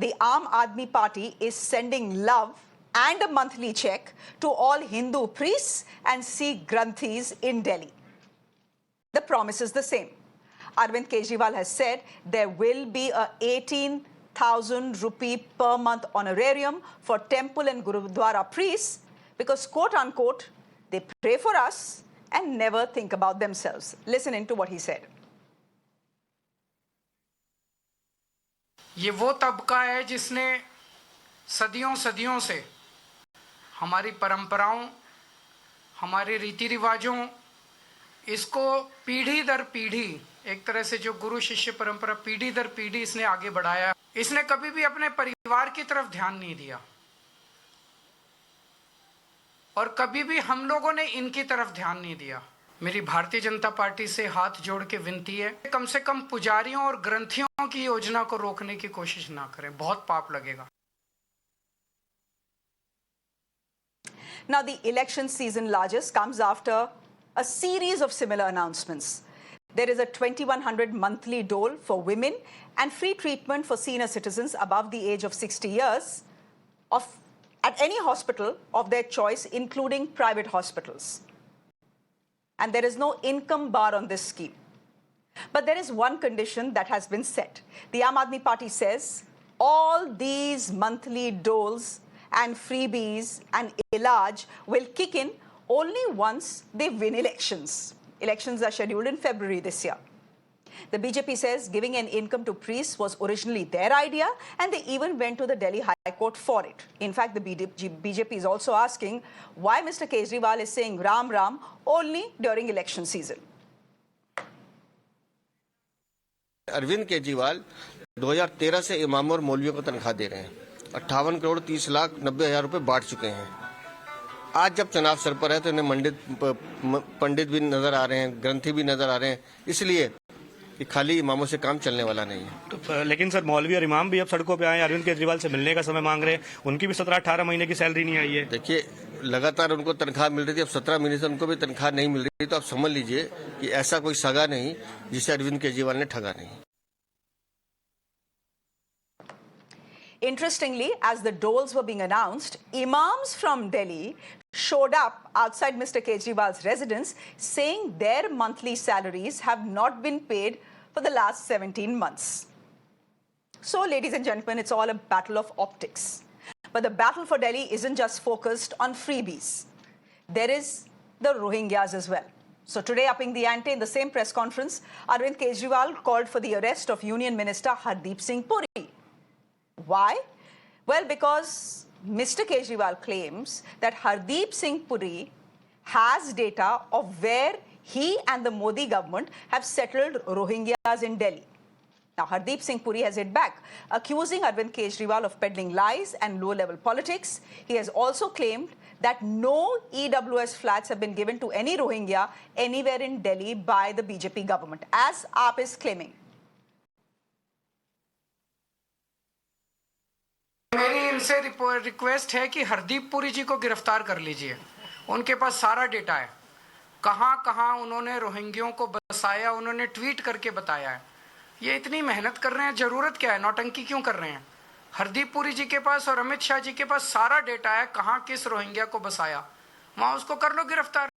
the Aam Aadmi Party is sending love and a monthly check to all Hindu priests and Sikh Granthis in Delhi. The promise is the same. Arvind Kejriwal has said there will be a 18,000 rupee per month honorarium for temple and Gurudwara priests because, quote unquote, they pray for us and never think about themselves. Listen into what he said. ये वो तबका है जिसने सदियों सदियों से हमारी परंपराओं, हमारे रीति रिवाजों, इसको पीढ़ी दर पीढ़ी, एक तरह से जो गुरु शिष्य परंपरा पीढ़ी दर पीढ़ी इसने आगे बढ़ाया। इसने कभी भी अपने परिवार की तरफ ध्यान नहीं दिया और कभी भी हम लोगों ने इनकी तरफ ध्यान नहीं दिया। मेरी भारतीय जनता पार्टी से हाथ जोड़ के विनती है, कम से कम पुजारियों और ग्रंथियों की योजना को रोकने की कोशिश ना करें, बहुत पाप लगेगा। Now, the election season largest comes after a series of similar announcements. There is a 2,100 monthly dole for women and free treatment for senior citizens above the age of 60 years at any hospital of their choice, including private hospitals. And there is no income bar on this scheme. But there is one condition that has been set. The Aam Aadmi Party says all these monthly doles and freebies and ilaj will kick in only once they win elections. Elections are scheduled in February this year. The BJP says giving an income to priests was originally their idea, and they even went to the Delhi High Court for it. In fact, the BJP is also asking why Mr. Kejriwal is saying Ram Ram only during election season. Arvind Kejriwal 2013 से इमामों और मौलवियों को तनख्वाह दे रहे हैं। 58 करोड़ 30 लाख 90 हजार रुपए बांट चुके हैं। आज जब चुनाव सर पर है तो इन्हें पंडित भी नजर आ रहे हैं, ग्रंथी भी नजर आ रहे हैं, इसलिए कि खाली इमामों से काम चलने वाला नहीं है। तो लेकिन सर, मौलवी और इमाम भी अब सड़कों पे आए, अरविंद केजरीवाल से मिलने का समय मांग रहे हैं। उनकी भी 17-18 महीने की सैलरी नहीं आई है। देखिए, लगातार उनको तनख्वाह मिल रही थी, अब 17 महीने से उनको भी तनख्वाह नहीं मिल रही, तो आप समझ लीजिए कि ऐसा कोई सगा नहीं जिसे अरविंद केजरीवाल ने ठगा नहीं। Interestingly, as the doles were being announced, imams from Delhi showed up outside Mr. Kejriwal's residence saying their monthly salaries have not been paid for the last 17 months. So, ladies and gentlemen, it's all a battle of optics. But the battle for Delhi isn't just focused on freebies. There is the Rohingyas as well. So today, upping the ante in the same press conference, Arvind Kejriwal called for the arrest of Union Minister Hardeep Singh Puri. Why? Well, because Mr. Kejriwal claims that Hardeep Singh Puri has data of where he and the Modi government have settled Rohingyas in Delhi. Now, Hardeep Singh Puri has hit back, accusing Arvind Kejriwal of peddling lies and low-level politics. He has also claimed that no EWS flats have been given to any Rohingya anywhere in Delhi by the BJP government, as AAP is claiming. मेरी इनसे request है कि हरदीप पुरी जी को गिरफ्तार कर लीजिए। उनके पास सारा डेटा है, कहां कहां उन्होंने रोहिंग्यों को बसाया, उन्होंने ट्वीट करके बताया है। ये इतनी मेहनत कर रहे हैं, जरूरत क्या है, नौटंकी क्यों कर रहे हैं? हरदीप पुरी जी के पास और अमित शाह जी के पास सारा डेटा है, कहां किस रोहिंग्या को बसाया, वहां उसको कर लो गिरफ्तार।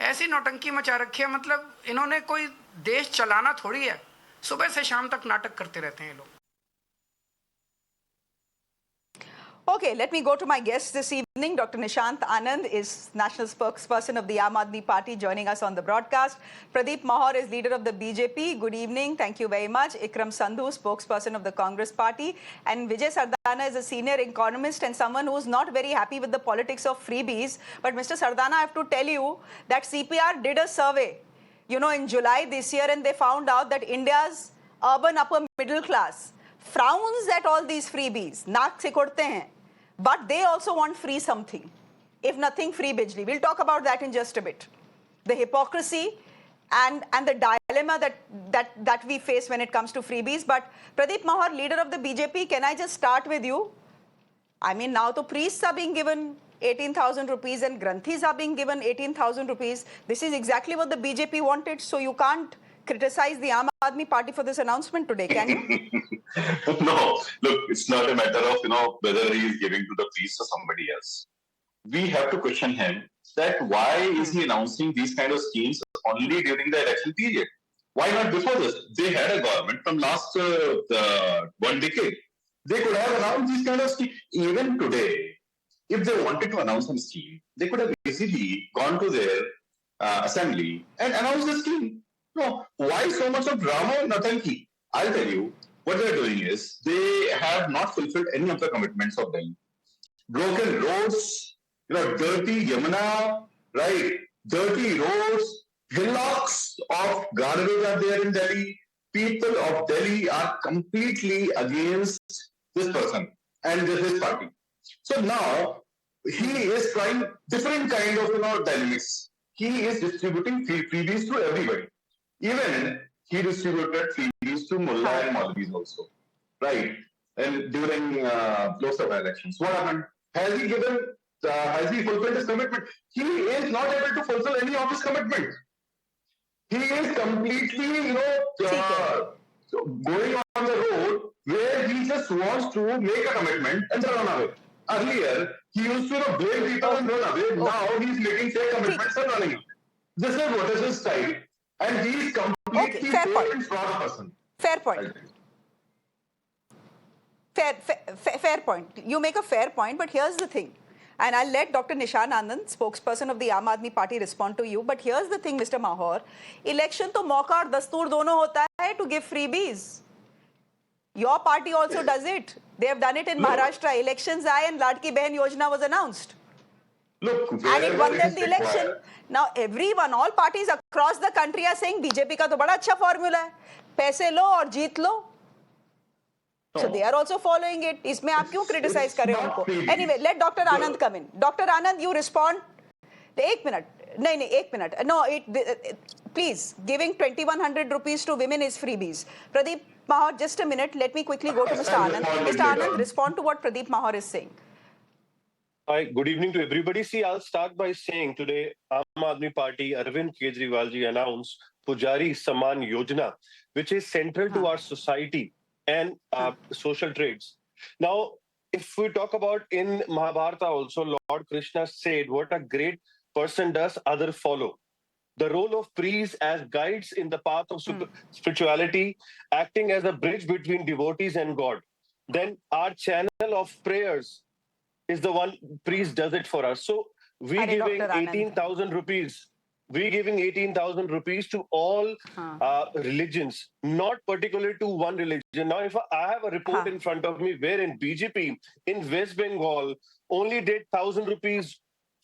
ऐसी नौटंकी मचा रखी है, मतलब इन्होंने कोई देश चलाना थोड़ी है, सुबह से शाम तक नाटक करते रहते हैं ये लोग। Okay, let me go to my guest this evening. Dr. Nishant Anand is national spokesperson of the Aam Aadmi Party, joining us on the broadcast. Pradeep Mahaur is leader of the BJP. Good evening. Thank you very much. Ikram Sandhu, spokesperson of the Congress Party. And Vijay Sardana is a senior economist and someone who is not very happy with the politics of freebies. But Mr. Sardana, I have to tell you that CPR did a survey, in July this year, and they found out that India's urban upper middle class frowns at all these freebies. Naak se kodte hain. But they also want free something. If nothing, free bijli. We'll talk about that in just a bit. The hypocrisy and the dilemma that we face when it comes to freebies. But Pradeep Mahaur, leader of the BJP, can I just start with you? I mean, now the priests are being given 18,000 rupees and granthis are being given 18,000 rupees. This is exactly what the BJP wanted. So you can't criticize the Aam Aadmi Party for this announcement today, can you? No, look, it's not a matter of, whether he is giving to the priest or somebody else. We have to question him that why is he announcing these kind of schemes only during the election period? Why not before this? They had a government from last 1 decade. They could have announced these kind of schemes. Even today, if they wanted to announce some scheme, they could have easily gone to their assembly and announced the scheme. No, why so much of drama and Natanki? I'll tell you, what they're doing is they have not fulfilled any of the commitments of them. Broken roads, dirty Yamuna, right? Dirty roads, hillocks of garbage are there in Delhi. People of Delhi are completely against this person and his party. So now he is trying different kind of dynamics. He is distributing freebies to everybody. Even he distributed freebies to Mullah and Maulvis also, right? And during Lok Sabha elections, what happened? Has he given? Has he fulfilled his commitment? He is not able to fulfill any of his commitments. He is completely, going on the road where he just wants to make a commitment and run away. Earlier, he used to blame people and run away. Now he's making fake commitments and running away. This is what is his style, and he is completely fake fraud person. Fair point. Fair point. You make a fair point, but here's the thing. And I'll let Dr. Nishant Anand, spokesperson of the Aam Aadmi Party, respond to you. But here's the thing, Mr. Mahaur. Election to mauka aur dastoor dono hota hai to give freebies. Your party also does it. They have done it in Maharashtra. Elections aaye and Ladki Behan Yojana was announced. Look, and it won them the election. Now everyone, all parties across the country are saying BJP का तो बड़ा अच्छा formula है. पैसे लो और जीत लो. So they are also following it. इसमें आप क्यों criticize कर रहे हो उनको? Anyway, let Dr. Anand come in. Dr. Anand, you respond. एक मिनट. नहीं, एक minute. No, please, giving 2,100 rupees to women is freebies. Pradeep Mahaur, just a minute. Let me quickly go to Mr. Anand. Mr. Anand, respond to what Pradeep Mahaur is saying. Hi, good evening to everybody. See, I'll start by saying today, Aam Aadmi Party, Arvind Kejriwal ji announced Pujari Saman Yojana, which is central to our society and social trades. Now, if we talk about in Mahabharata also, Lord Krishna said, what a great person does, others follow. The role of priests as guides in the path of spirituality, acting as a bridge between devotees and God. Then our channel of prayers is the one priest does it for us. So we giving 18,000 rupees. We giving 18,000 rupees to all religions, not particularly to one religion. Now, if I have a report in front of me wherein BJP in West Bengal only did 1,000 rupees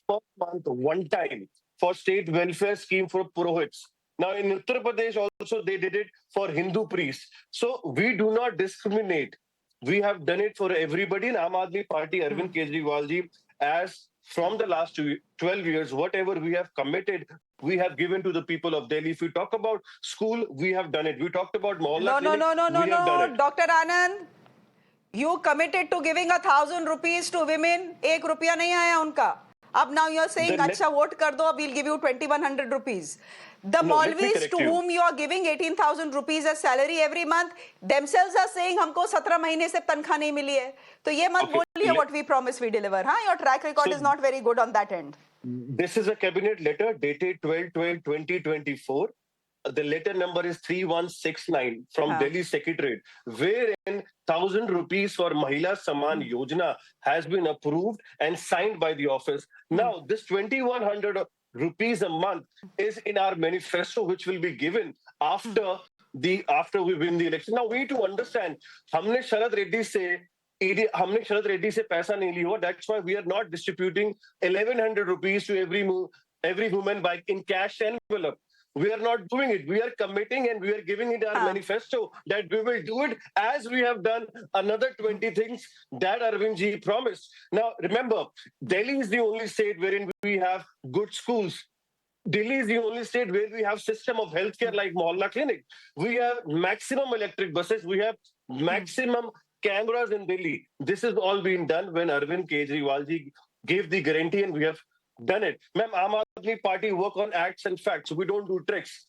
per month one time for state welfare scheme for Purohits. Now in Uttar Pradesh also they did it for Hindu priests. So we do not discriminate. We have done it for everybody in Aam Aadmi Party, Arvind Kejriwal ji, as from the last 12 years, whatever we have committed, we have given to the people of Delhi. If we talk about school, we have done it. We talked about Mohalla No. Dr. Anand, you committed to giving 1,000 rupees to women. एक रुपया नहीं आया उनका. Ab now you are saying, अच्छा vote कर दो, we'll give you 2,100 rupees. The Maulvis to whom you are giving 18,000 rupees as salary every month, themselves are saying, हमको 17 महीने से तनख्वाह नहीं मिली है. तो ये मत बोलिए what we promise we deliver. हाँ, your track record is not very good on that end. This is a cabinet letter dated 12/12/2024. The letter number is 3169 from Delhi Secretariat, wherein 1,000 rupees for Mahila Saman Yojana has been approved and signed by the office. Now, this 2,100 rupees a month is in our manifesto, which will be given after we win the election. Now, we need to understand, हमने शरद रेड्डी से पैसा नहीं लिया. That's why we are not distributing 1,100 rupees to every woman by in cash envelope. We are not doing it. We are committing and we are giving it our manifesto that we will do it as we have done another 20 things that Arvind ji promised. Now, remember, Delhi is the only state wherein we have good schools. Delhi is the only state where we have system of healthcare like Mohalla Clinic. We have maximum electric buses. We have maximum cameras in Delhi. This is all being done when Arvind Kejriwal ji gave the guarantee and we have done it. Ma'am, Aam Aadmi Party work on acts and facts. We don't do tricks.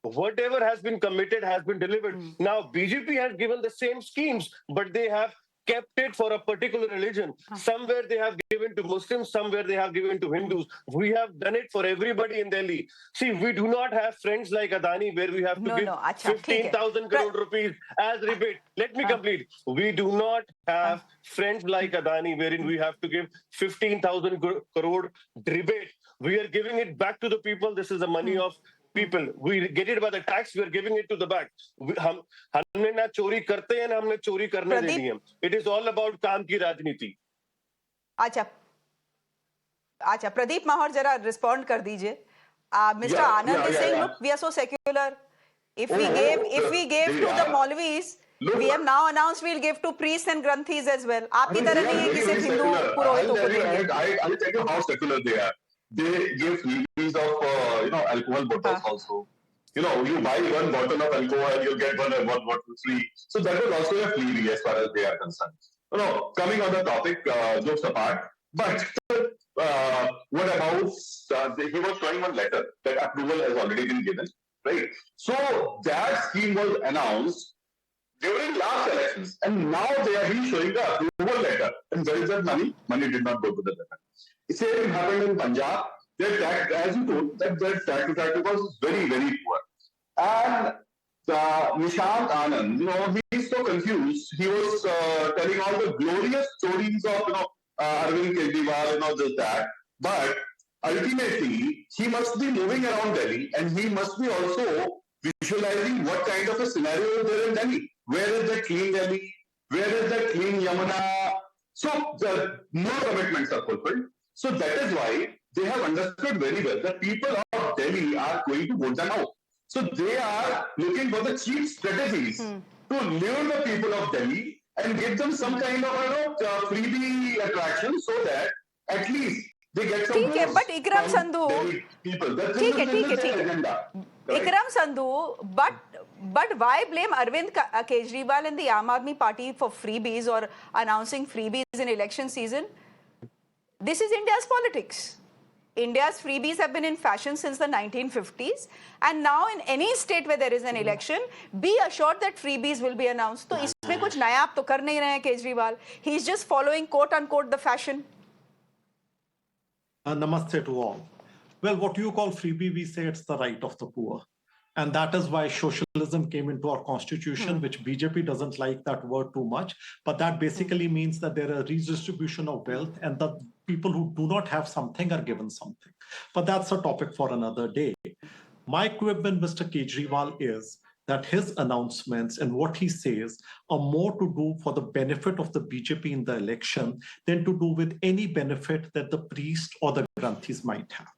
Whatever has been committed has been delivered. Now, BJP has given the same schemes, but they have kept it for a particular religion. Somewhere they have given to Muslims, somewhere they have given to Hindus. We have done it for everybody in Delhi. See, we do not have friends like Adani where we have to give Acha, 15,000 crore rupees as rebate. Let me complete. We do not have friends like Adani wherein we have to give 15,000 crore rebate. We are giving it back to the people. This is the money of people. We get it by the tax. We are giving it to the back. हमने ना चोरी करते हैं ना हमने चोरी करने देनी है. It is all about काम की राजनीति. अच्छा प्रदीप माहौर जरा रिस्पॉन्ड कर दीजिए. Mr. Anand is saying, look, we are so secular. If we gave to the Maulvis, we have now announced we'll give to priests and granthis as well. आपकी तरह नहीं है कि सिर्फ हिंदू पुरोहितों को देंगे. I'll tell you how secular they are. They give freebies of alcohol bottles also. You buy one bottle of alcohol, you'll get one bottle free. So that was also a freebie as far as they are concerned. Coming on the topic, jokes apart, but what about, he was showing one letter that approval has already been given, right? So that scheme was announced during last elections, and now they are showing the approval letter. And where is that money? Money did not go to the letter. Same happened in Punjab. Their tax, as you told, that their tax was very, very poor. And Nishant Anand, he's so confused. He was telling all the glorious stories of Arvind Kejriwal, this, that. But ultimately, he must be moving around Delhi, and he must be also visualizing what kind of a scenario is there in Delhi. Where is the clean Delhi? Where is the clean Yamuna? So no commitments are fulfilled. So that is why they have understood very well that people of Delhi are going to vote them out. So they are looking for the cheap strategies to lure the people of Delhi and give them some kind of freebie attraction so that at least they get some votes but Ikram Sandhu, people. That's their agenda. Ikram Sandhu, but why blame Arvind Kejriwal and the Aam Aadmi Party for freebies or announcing freebies in election season? This is India's politics. India's freebies have been in fashion since the 1950s, and now in any state where there is an election, be assured that freebies will be announced. So इसमें कुछ नया आप तो कर नहीं रहे हैं Kejriwal. He's just following quote unquote the fashion. Namaste to all. Well, what you call freebie, we say it's the right of the poor. And that is why socialism came into our constitution, which BJP doesn't like that word too much. But that basically means that there is a redistribution of wealth and the people who do not have something are given something. But that's a topic for another day. My quip with Mr. Kejriwal is that his announcements and what he says are more to do for the benefit of the BJP in the election than to do with any benefit that the priest or the granthis might have.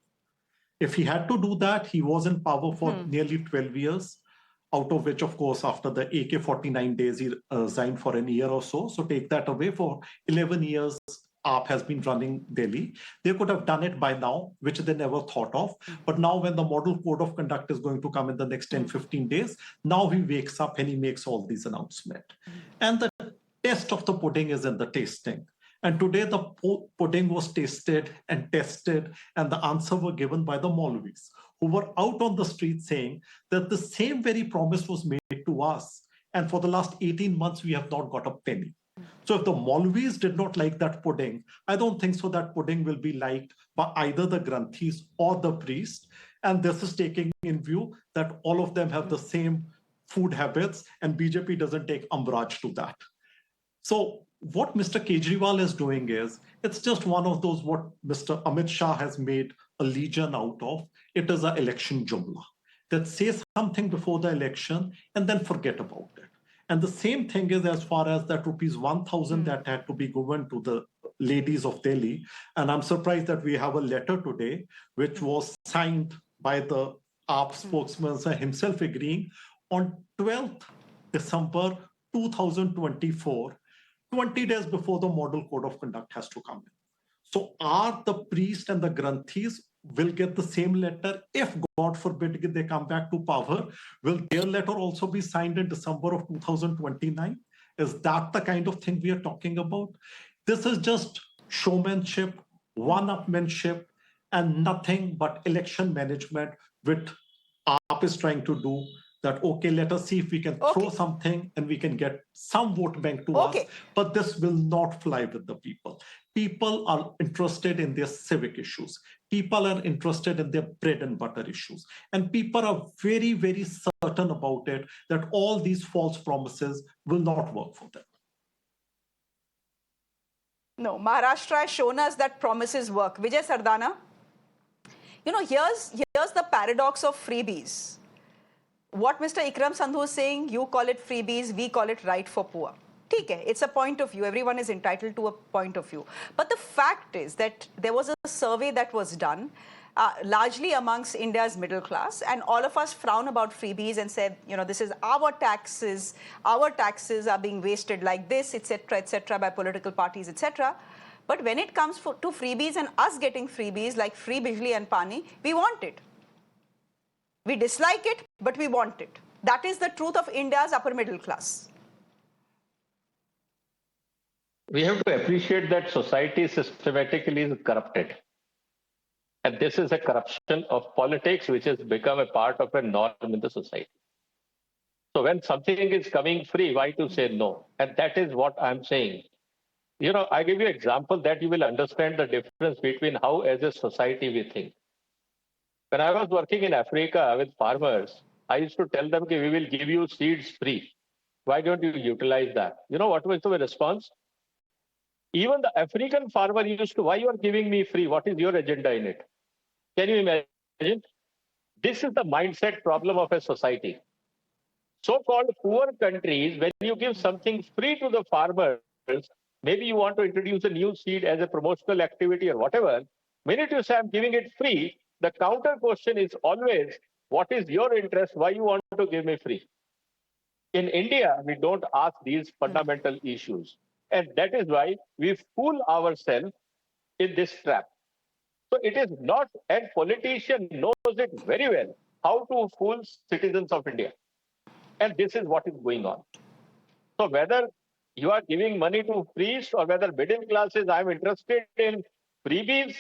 If he had to do that, he was in power for nearly 12 years, out of which, of course, after the AK-49 days, he resigned for a year or so. So take that away. For 11 years, AAP has been running Delhi. They could have done it by now, which they never thought of. But now when the model code of conduct is going to come in the next 10, 15 days, now he wakes up and he makes all these announcements. And the test of the pudding is in the tasting. And today the pudding was tasted and tested, and the answer were given by the Maulvis, who were out on the street saying that the same very promise was made to us. And for the last 18 months, we have not got a penny. So if the Maulvis did not like that pudding, I don't think so that pudding will be liked by either the granthis or the priest. And this is taking in view that all of them have the same food habits, and BJP doesn't take umbrage to that. So what Mr. Kejriwal is doing is, it's just one of those what Mr. Amit Shah has made a legion out of. It is an election jumla that says something before the election and then forget about it. And the same thing is as far as that rupees 1,000 that had to be given to the ladies of Delhi. And I'm surprised that we have a letter today, which was signed by the AAP spokesman himself agreeing on 12th December 2024, 20 days before the model code of conduct has to come in. So are the priest and the granthis will get the same letter if, God forbid, they come back to power? Will their letter also be signed in December of 2029? Is that the kind of thing we are talking about? This is just showmanship, one-upmanship, and nothing but election management with AAP is trying to do, that, okay, let us see if we can throw something and we can get some vote bank to us, but this will not fly with the people. People are interested in their civic issues. People are interested in their bread and butter issues. And people are very, very certain about it, that all these false promises will not work for them. No, Maharashtra has shown us that promises work. Vijay Sardana, you know, here's the paradox of freebies. What Mr. Ikram Sandhu is saying, you call it freebies, we call it right for poor. Okay, it's a point of view. Everyone is entitled to a point of view. But the fact is that there was a survey that was done largely amongst India's middle class, and all of us frown about freebies and said, you know, this is our taxes are being wasted like this, etc., by political parties, etc. But when it comes to freebies and us getting freebies like free bijli and pani, we want it. We dislike it, but we want it. That is the truth of India's upper middle class. We have to appreciate that society systematically is corrupted. And this is a corruption of politics, which has become a part of a norm in the society. So when something is coming free, why to say no? And that is what I'm saying. You know, I give you an example that you will understand the difference between how as a society we think. When I was working in Africa with farmers, I used to tell them, okay, we will give you seeds free. Why don't you utilize that? You know what was the response? Even the African farmer used to, why you are giving me free? What is your agenda in it? Can you imagine? This is the mindset problem of a society. So-called poor countries, when you give something free to the farmers, maybe you want to introduce a new seed as a promotional activity or whatever, minute you say I'm giving it free, the counter question is always, what is your interest? Why you want to give me free? In India, we don't ask these fundamental issues. And that is why we fool ourselves in this trap. So it is not, and politician knows it very well, how to fool citizens of India. And this is what is going on. So whether you are giving money to priests or whether middle classes, I'm interested in freebies,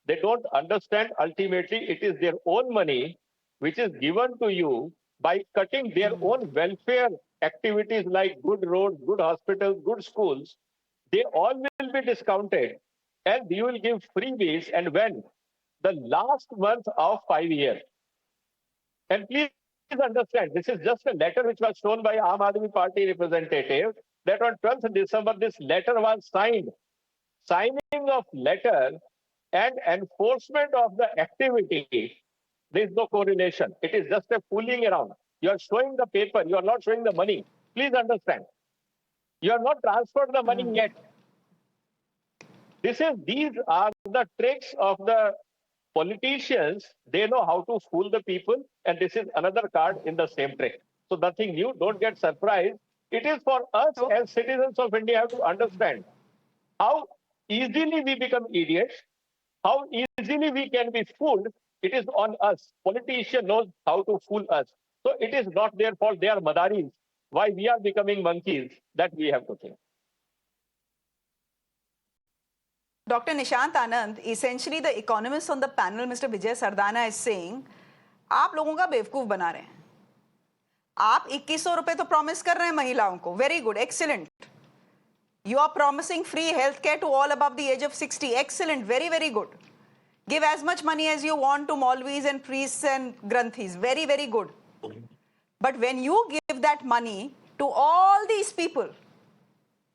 they don't understand ultimately it is their own money which is given to you by cutting their own welfare activities like good roads, good hospitals, good schools. They all will be discounted and you will give freebies, and when the last month of 5 years. And please understand, this is just a letter which was shown by Aam Aadmi Party representative that on 12th December, this letter was signed. Signing of letter and enforcement of the activity, there is no correlation. It is just a fooling around. You are showing the paper, you are not showing the money. Please understand. You have not transferred the money yet. These are the tricks of the politicians. They know how to fool the people, and this is another card in the same trick. So nothing new, don't get surprised. It is for us as citizens of India have to understand how easily we become idiots, how easily we can be fooled. It is on us. Politician knows how to fool us. So it is not their fault, they are madaris. Why we are becoming monkeys, that we have to think. Dr. Nishant Anand, essentially the economist on the panel, Mr. Vijay Sardana, is saying, आप लोगों का बेवकूफ बना रहे हैं. आप 2100 रुपए तो प्रॉमिस कर रहे हैं महिलाओं को. Very good, excellent. You are promising free healthcare to all above the age of 60. Excellent, very, very good. Give as much money as you want to Maulvis and priests and granthis. Very, very good. But when you give that money to all these people,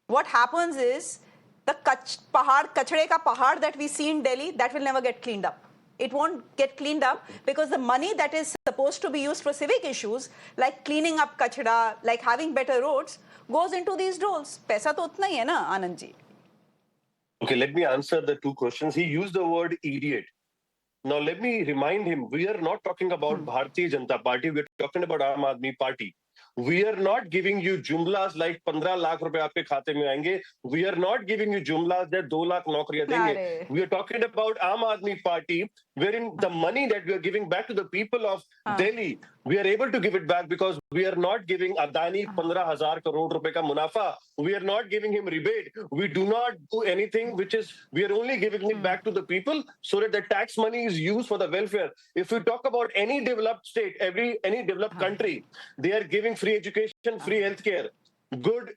what happens is the kachde ka pahad that we see in Delhi, that will never get cleaned up. It won't get cleaned up because the money that is supposed to be used for civic issues, like cleaning up kachda, like having better roads, goes into these doles. Paisa to utna hi hai na, Anand ji. Okay, let me answer the two questions. He used the word idiot. Now, let me remind him, we are not talking about Bharatiya Janata Party, we're talking about Aam Aadmi Party. We are not giving you jumlas like 15 lakh rupees aapke khate mein aayenge. We are not giving you jumlas that 2 lakh naukriyan denge. We are talking about Aam Aadmi Party, wherein the money that we are giving back to the people of Delhi We are able to give it back because we are not giving Adani 15,000 crore rupees ka munafa. We are not giving him rebate. We do not do anything which is, we are only giving it back to the people so that the tax money is used for the welfare. If we talk about any developed state, any developed country, they are giving free education, free healthcare, good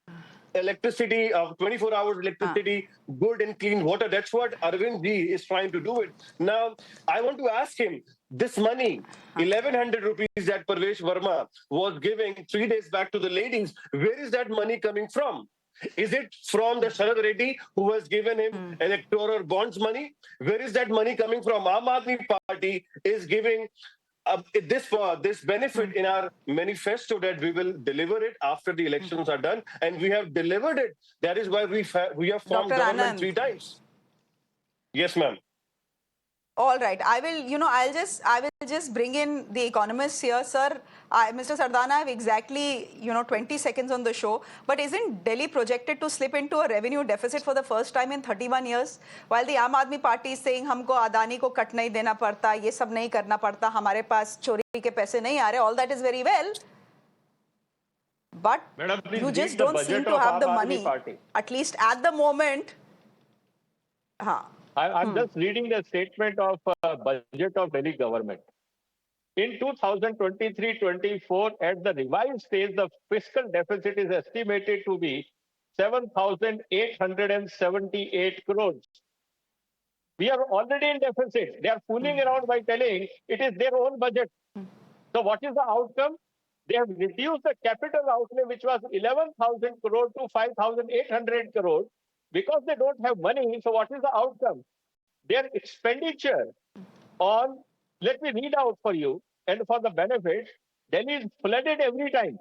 electricity, 24 hours electricity, good and clean water. That's what Arvind Ji is trying to do it. Now, I want to ask him, this money, 1,100 rupees that Parvesh Verma was giving 3 days back to the ladies, where is that money coming from? Is it from the Sharad Reddy who has given him electoral bonds money? Where is that money coming from? Aam Aadmi Party is giving this benefit in our manifesto that we will deliver it after the elections are done, and we have delivered it. That is why we have formed Dr. government Anand. 3 times. Yes, ma'am. All right. I will just bring in the economists here, sir. Mr. Sardana, I have exactly 20 seconds on the show. But isn't Delhi projected to slip into a revenue deficit for the first time in 31 years? While the Aam Aadmi Party is saying हमको अदानी को cut नहीं देना पड़ता, ये सब नहीं करना पड़ता, हमारे पास चोरी के पैसे नहीं आ रहे. All that is very well. But Madam, please you read just the don't budget seem to of have Aam the Aadmi money, Party. at least at the moment. I'm just reading the statement of budget of Delhi government. In 2023-24, at the revised stage, the fiscal deficit is estimated to be 7,878 crores. We are already in deficit. They are fooling around by telling it is their own budget. So what is the outcome? They have reduced the capital outlay, which was 11,000 crore to 5,800 crore, because they don't have money. So what is the outcome? Their expenditure on, let me read out for you, and for the benefit, Delhi is flooded every time.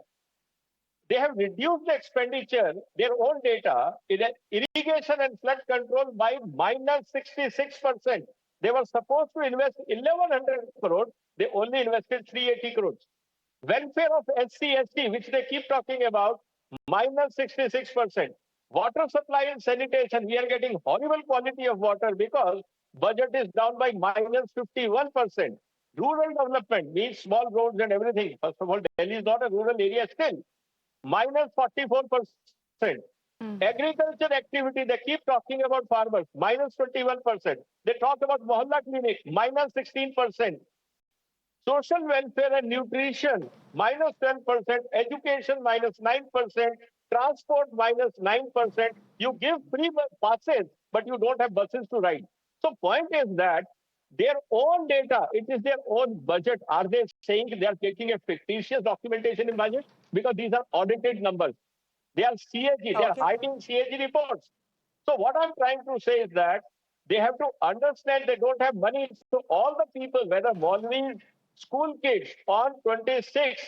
They have reduced the expenditure, their own data, in irrigation and flood control by minus 66%. They were supposed to invest 1,100 crores. They only invested 380 crores. Welfare of SC/ST, which they keep talking about, minus 66%. Water supply and sanitation, we are getting horrible quality of water because budget is down by minus 51%. Rural development means small roads and everything. First of all, Delhi is not a rural area still. Minus 44%. Agriculture activity, they keep talking about farmers, minus 21%. They talk about Mohalla clinic, minus 16%. Social welfare and nutrition, minus 10%. Education, minus 9%. Transport, minus 9%. You give free passes, but you don't have buses to ride. So point is that their own data, it is their own budget. Are they saying they are taking a fictitious documentation in budget? Because these are audited numbers. They are CAG, they are hiding CAG reports. So what I'm trying to say is that they have to understand they don't have money. So all the people, whether Maulvis, school kids, on 26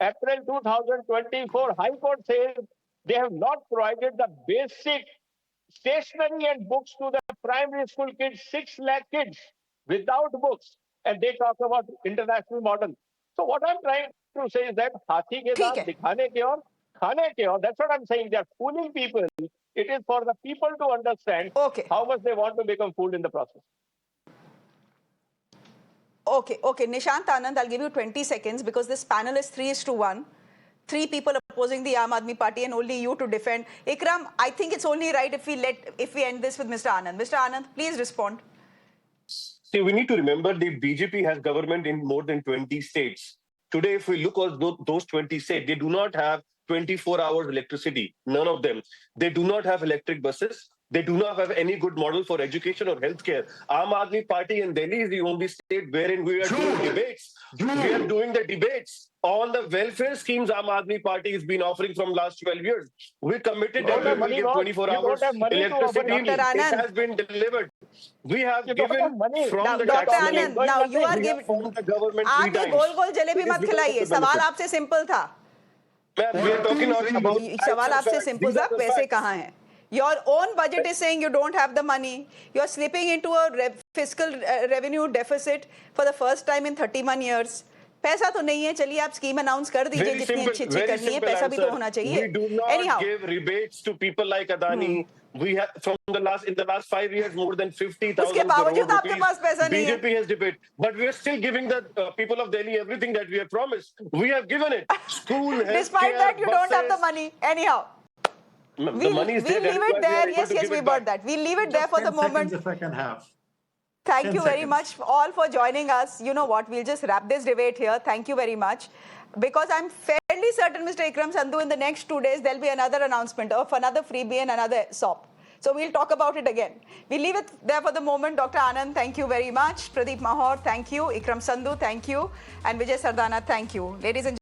April 2024, High Court says they have not provided the basic stationery and books to the primary school kids, 6 lakh kids without books. And they talk about international model. So what I'm trying to say is that हाथी के दांत दिखाने के और खाने के और, that's what I'm saying. They're fooling people. It is for the people to understand how much they want to become fooled in the process. Okay. Nishant, Anand, I'll give you 20 seconds because this panel is 3:1. 3 people opposing the Aam Aadmi Party and only you to defend. Ikram, I think it's only right if we end this with Mr. Anand. Mr. Anand, please respond. See, we need to remember the BJP has government in more than 20 states. Today, if we look at those 20 states, they do not have 24 hours electricity. None of them. They do not have electric buses. They do not have any good model for education or healthcare. Aam Aadmi Party in Delhi is the only state wherein we are doing debates. We are doing the debates on the welfare schemes Aam Aadmi Party has been offering from last 12 years. We committed that we will give 24 hours electricity. It has been delivered. We have given from the Dr. tax money. Anand, now you are giving. The government 3 times. गोल गोल जलेबी मत खिलाइए. सवाल आपसे simple था. We are talking about सवाल आपसे simple था. पैसे कहाँ हैं? Your own budget is saying you don't have the money. You are slipping into a fiscal revenue deficit for the first time in 31 years. पैसा तो नहीं है. चलिए आप स्कीम अनाउंस कर दीजिए जितनी अच्छी करनी है. पैसा भी तो होना चाहिए. We do not give rebates to people like Adani. We have in the last 5 years more than 50,000 उसके बावजूद आपके पास पैसा नहीं है. BJP has debated, but we are still giving the people of Delhi everything that we have promised. We have given it. School, health Despite care, that, you don't have the buses. money. Anyhow, The money is there. we'll leave it there. Yes, yes, we bought that. We'll leave it there for the 10 moment. seconds if I can have. Thank 10 you very seconds. much all for joining us. You know what? We'll just wrap this debate here. Thank you very much. Because I'm fairly certain, Mr. Ikram Sandhu, in the next 2 days, there'll be another announcement of another freebie and another SOP. So we'll talk about it again. We'll leave it there for the moment. Dr. Anand, thank you very much. Pradeep Mahaur, thank you. Ikram Sandhu, thank you. And Vijay Sardana, thank you. Ladies and